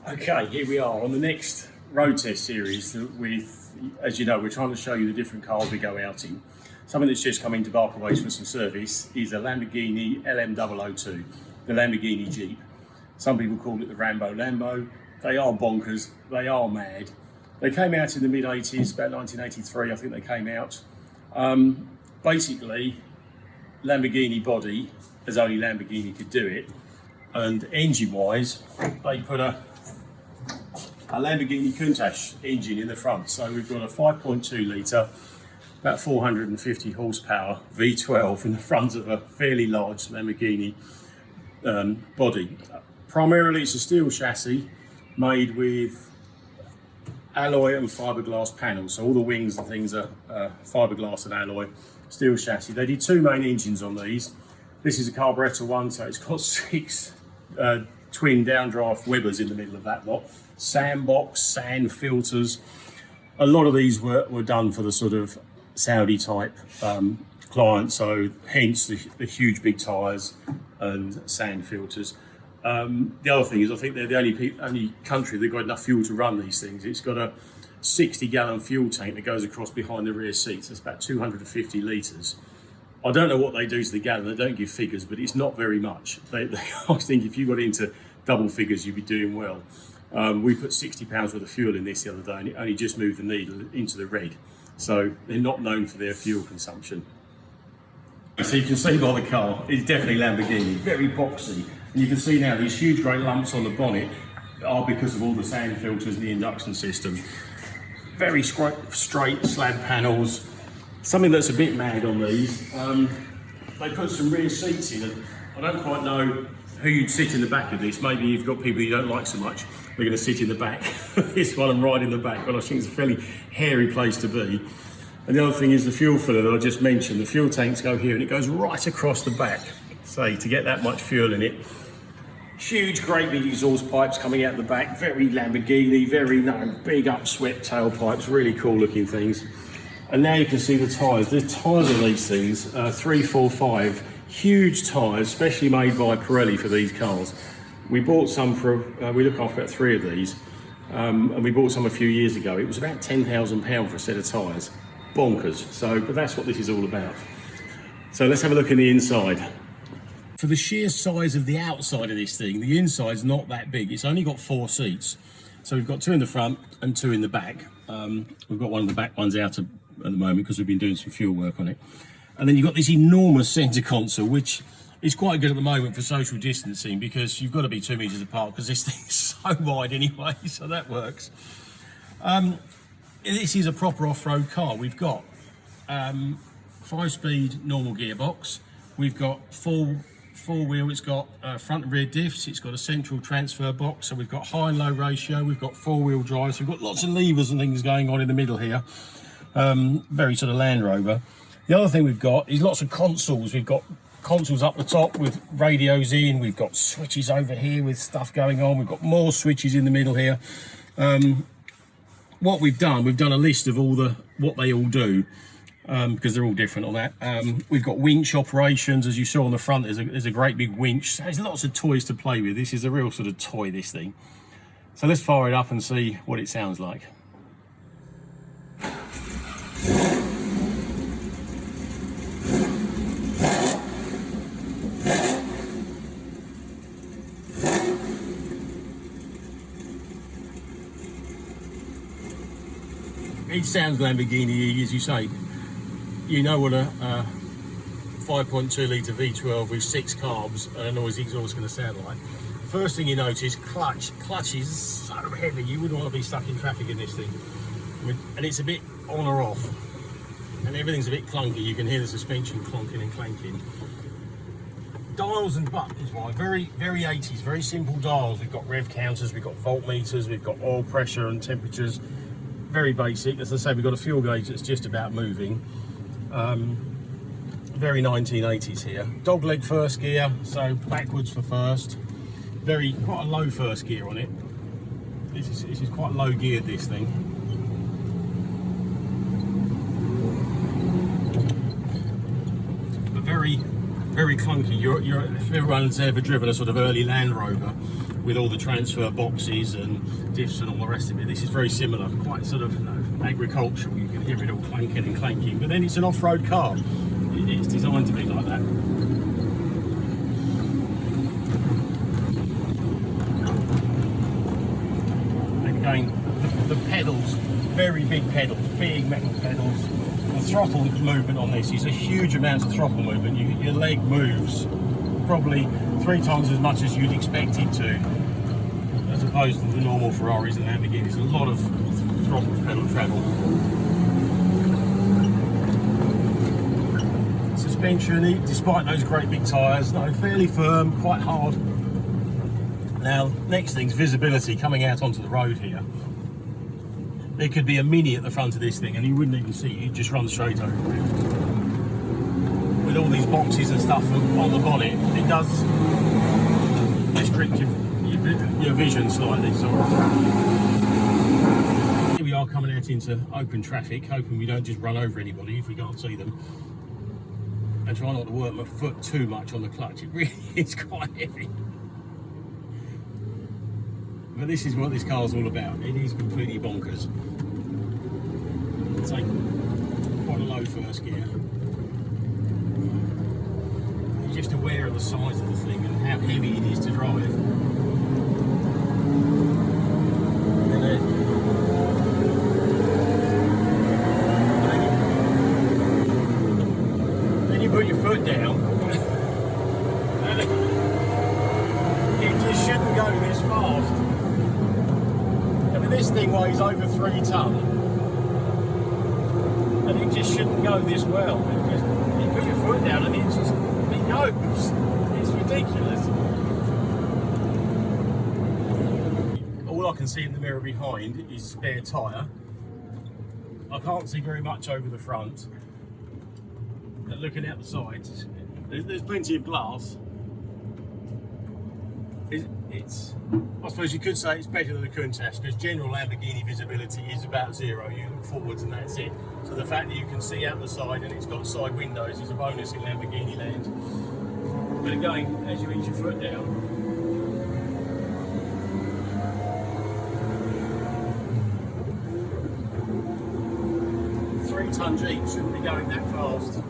Okay, here we are on the next road test series with, as you know, we're trying to show you the different cars we go out in. Something that's just come into Barkaways for some service is a Lamborghini LM002, the Lamborghini Jeep. Some people call it the Rambo Lambo. They are bonkers, they are mad. They came out in the mid-80s, about 1983 I think they came out. Basically, Lamborghini body, as only Lamborghini could do it, and engine-wise, they put a Lamborghini Countach engine in the front. So we've got a 5.2 litre, about 450 horsepower V12 in the front of a fairly large Lamborghini body. Primarily it's a steel chassis made with alloy and fiberglass panels. So all the wings and things are fiberglass and alloy, steel chassis. They did two main engines on these. This is a carburettor one, so it's got 6 twin downdraft Webbers in the middle of that lot. Sandbox, sand filters. A lot of these were done for the sort of Saudi type client, so hence the huge big tyres and sand filters. The other thing is I think they're the only country that got enough fuel to run these things. It's got a 60-gallon fuel tank that goes across behind the rear seats. That's about 250 litres. I don't know what they do to the gallon, they don't give figures, but it's not very much. I think if you got into double figures, you'd be doing well. We put 60 pounds worth of fuel in this the other day and it only just moved the needle into the red. So they're not known for their fuel consumption. So you can see by the car, it's definitely Lamborghini, very boxy. And you can see now these huge great lumps on the bonnet are because of all the sand filters and the induction system. Very straight slab panels. Something that's a bit mad on these, they put some rear seats in. And I don't quite know who you'd sit in the back of this. Maybe you've got people you don't like so much, they're going to sit in the back. This one and ride in the back, but I think it's a fairly hairy place to be. And the other thing is the fuel filler that I just mentioned. The fuel tanks go here and it goes right across the back. So to get that much fuel in it, huge, great big exhaust pipes coming out the back, very Lamborghini, very big upswept tailpipes, really cool looking things. And now you can see the tyres. The tyres on these things, 3, 4, 5, huge tyres, specially made by Pirelli for these cars. We bought some for, we look after about 3 of these, and we bought some a few years ago. It was about £10,000 for a set of tyres. Bonkers. So, but that's what this is all about. So let's have a look in the inside. For the sheer size of the outside of this thing, the inside's not that big. It's only got 4 seats. So we've got 2 in the front and 2 in the back. We've got one of the back ones out at the moment because we've been doing some fuel work on it. And then you've got this enormous centre console, which is quite good at the moment for social distancing because you've got to be 2 metres apart because this thing's so wide anyway, so that works. This is a proper off-road car. We've got 5-speed normal gearbox. We've got four-wheel, it's got front and rear diffs, it's got a central transfer box, so we've got high and low ratio, we've got 4-wheel drive, so we've got lots of levers and things going on in the middle here. Very sort of Land Rover. The other thing we've got is lots of consoles. We've got consoles up the top with radios in, we've got switches over here with stuff going on, we've got more switches in the middle here. What we've done a list of what they all do, because they're all different on that. We've got winch operations, as you saw on the front, there's a great big winch. So there's lots of toys to play with. This is a real sort of toy, this thing. So let's fire it up and see what it sounds like. It sounds Lamborghini, as you say. You know what a 5.2 litre V12 with 6 carbs and a noisy exhaust is going to sound like. First thing you notice, clutch. Clutch is so heavy, you wouldn't want to be stuck in traffic in this thing. And it's a bit on or off. And everything's a bit clunky, you can hear the suspension clonking and clanking. Dials and buttons, right? Very 80s, very simple dials. We've got rev counters, we've got voltmeters, we've got oil pressure and temperatures. Very basic. As I say, we've got a fuel gauge that's just about moving. Very 1980s here. Dogleg first gear, so backwards for first. Quite a low first gear on it. This is quite low geared, this thing. But very very clunky. If everyone's ever driven a sort of early Land Rover with all the transfer boxes and diffs and all the rest of it, this is very similar, quite sort of, you know, agricultural. You can hear it all clanking and clanking, but then it's an off-road car. It's designed to be like that. And again, the pedals, very big pedals, big metal pedals. The throttle movement on this is a huge amount of throttle movement. Your leg moves probably 3 times as much as you'd expect it to, as opposed to the normal Ferraris and Lamborghinis. A lot of throttle pedal travel. Suspension, despite those great big tyres, no, fairly firm, quite hard. Now, next thing's visibility coming out onto the road here. There could be a Mini at the front of this thing and you wouldn't even see it, you'd just run straight over it. With all these boxes and stuff on the bonnet, it does restrict your vision slightly. So here we are coming out into open traffic, hoping we don't just run over anybody if we can't see them. And try not to work my foot too much on the clutch, it really is quite heavy. But this is what this car's all about. It is completely bonkers. Take quite a low first gear. You're just aware of the size of the thing and how heavy it is to drive. And then you put your foot down. And it just shouldn't go this fast. This thing weighs over 3 tonne and it just shouldn't go this well. You put your foot down and it goes. It's ridiculous. All I can see in the mirror behind is spare tyre. I can't see very much over the front. And looking out the sides, there's plenty of glass. I suppose you could say it's better than a Countach, because general Lamborghini visibility is about 0. You look forwards and that's it. So the fact that you can see out the side and it's got side windows is a bonus in Lamborghini land. But again, as you ease your foot down, 3-tonne Jeep shouldn't be going that fast.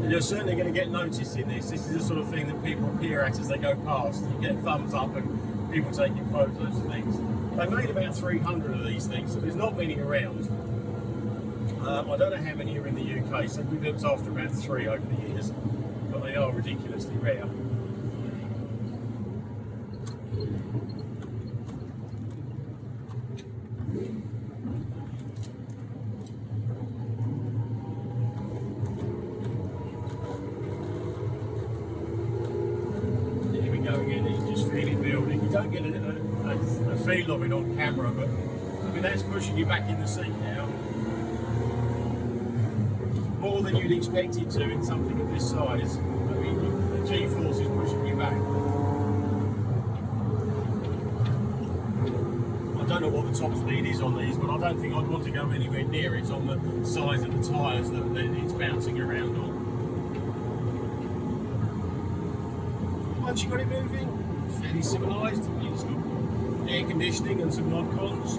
You're certainly going to get noticed in this. This is the sort of thing that people peer at as they go past. You get thumbs up and people taking photos of things. They made about 300 of these things, so there's not many around. I don't know how many are in the UK, so we've looked after about 3 over the years, but they are ridiculously rare. You don't get a feel of it on camera, but I mean that's pushing you back in the seat now. More than you'd expect it to in something of this size. I mean, the G-force is pushing you back. I don't know what the top speed is on these, but I don't think I'd want to go anywhere near it on the size of the tyres that it's bouncing around on. Once you've got it moving, fairly civilised. It's got air conditioning and some mod cons.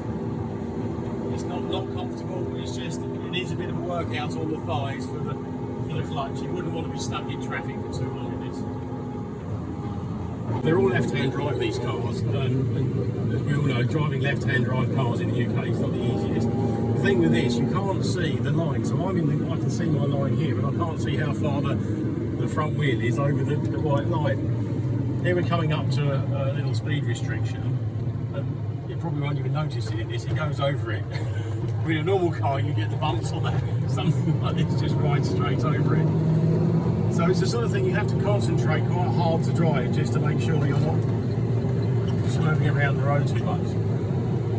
It's not comfortable. It's just it is a bit of a workout on the thighs for the clutch. You wouldn't want to be stuck in traffic for too long in this. They're all left-hand drive, these cars, and as we all know, driving left-hand drive cars in the UK is not the easiest. The thing with this, you can't see the line. So I can see my line here, but I can't see how far the front wheel is over the white line. Here we're coming up to a little speed restriction, and you probably won't even notice it in this, it goes over it. With a normal car you get the bumps on that, something like this just rides straight over it. So it's the sort of thing you have to concentrate quite hard to drive just to make sure you're not swerving around the road too much.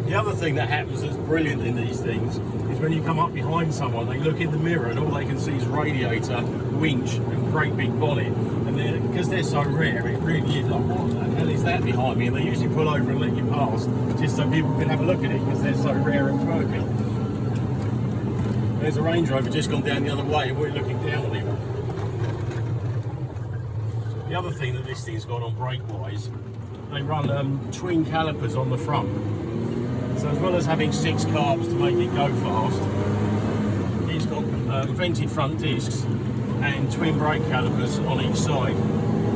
The other thing that happens that's brilliant in these things is when you come up behind someone, they look in the mirror and all they can see is radiator, winch and great big bonnet. And because they're so rare, it really is like, what the hell is that behind me? And they usually pull over and let you pass just so people can have a look at it because they're so rare and quirky. There's a Range Rover just gone down the other way and we're looking down on him. The other thing that this thing's got on brake-wise, they run twin calipers on the front. So as well as having 6 carbs to make it go fast, it's got vented front discs and twin brake calipers on each side.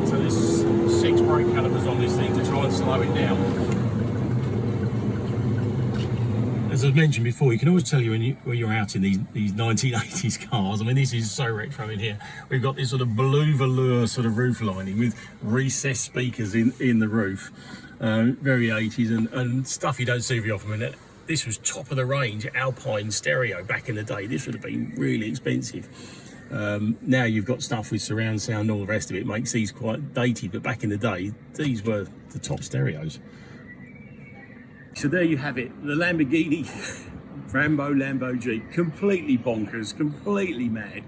So there's 6 brake calipers on this thing to try and slow it down. As I've mentioned before, you can always tell when you're out in these 1980s cars. I mean, this is so retro in here. We've got this sort of blue velour sort of roof lining with recessed speakers in the roof. Very 80s and stuff you don't see very often. I mean, this was top of the range Alpine stereo back in the day. This would have been really expensive. Now you've got stuff with surround sound and all the rest of it. Makes these quite dated, but back in the day, these were the top stereos. So there you have it, the Lamborghini Rambo Lambo Jeep. Completely bonkers, completely mad,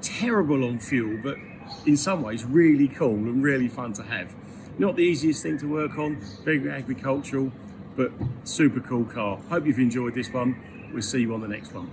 terrible on fuel, but in some ways really cool and really fun to have. Not the easiest thing to work on, very agricultural, but super cool car. Hope you've enjoyed this one. We'll see you on the next one.